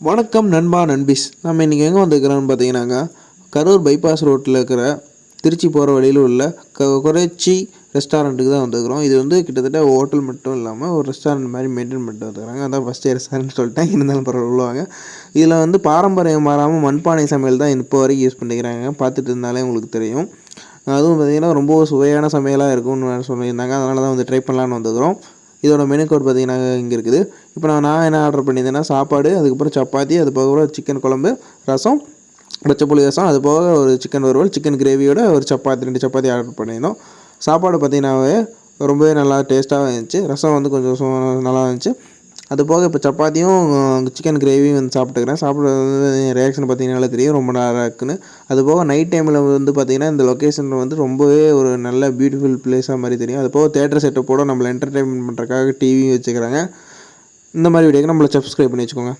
வணக்கம் நண்பா நண்பிஸ். நம்ம இன்றைக்கி எங்கே வந்துருக்கிறோம்னு பார்த்தீங்கன்னாங்க, கரூர் பைபாஸ் ரோட்டில் இருக்கிற திருச்சி போகிற வழியில் உள்ள குறைச்சி ரெஸ்டாரண்ட்டுக்கு தான் வந்துருக்கிறோம். இது வந்து கிட்டத்தட்ட ஹோட்டல் மட்டும் இல்லாமல் ஒரு ரெஸ்டாரண்ட் மாதிரி மெயின்டைன் பண்ணிட்டு வந்துருக்காங்க. அதான் ஃபஸ்ட்டே ரெஸ்டாரண்ட் சொல்லிட்டேன், இருந்தாலும் பரவாயில்ல உள்ளவாங்க. இதில் வந்து பாரம்பரியம் மாறாமல் மண்பானை சமையல் தான் இப்போ வரைக்கும் யூஸ் பண்ணிக்கிறாங்க. பார்த்துட்டு இருந்தாலே உங்களுக்கு தெரியும். அதுவும் பார்த்திங்கன்னா ரொம்ப சுவையான சமையலாக இருக்கும்னு சொல்லியிருந்தாங்க. அதனால தான் வந்து ட்ரை பண்ணலான்னு வந்துக்கிறோம். இதோட மெனு கோட் பார்த்திங்கன்னா இங்கே இருக்குது. இப்போ நான் என்ன ஆர்டர் பண்ணியிருந்தேன்னா, சாப்பாடு, அதுக்கப்புறம் சப்பாத்தி, அது போக சிக்கன் குழம்பு, ரசம், பச்சை புளி ரசம், அது போக ஒரு சிக்கன் வறுவல், சிக்கன் கிரேவியோட ஒரு சப்பாத்தி 2 சப்பாத்தி ஆர்டர் பண்ணியிருந்தோம். சாப்பாடு பார்த்திங்கன்னாவே ரொம்பவே நல்லா டேஸ்ட்டாக இருந்துச்சு. ரசம் வந்து கொஞ்சம் நல்லா இருந்துச்சு. அது போக இப்போ சப்பாத்தியும் சிக்கன் கிரேவியும் வந்து சாப்பிட்டுக்கிறேன். சாப்பிட்றது ரியாக்ஷன் பார்த்திங்கனாலே தெரியும் ரொம்ப நல்லா இருக்குன்னு. அதுபோக நைட் டைமில் வந்து பார்த்திங்கன்னா இந்த லொக்கேஷன் வந்து ரொம்பவே ஒரு நல்ல பியூட்டிஃபுல் பிளேஸாக மாதிரி தெரியும். அது போக தேட்டர் செட்டப்போடு நம்மளை என்டர்டெயின்மெண்ட் பண்ணுறதுக்காக டிவி வச்சுக்கிறாங்க. இந்த மாதிரி வீடியோக்கு நம்மளை சப்ஸ்கிரைப் பண்ணி வச்சுக்கோங்க.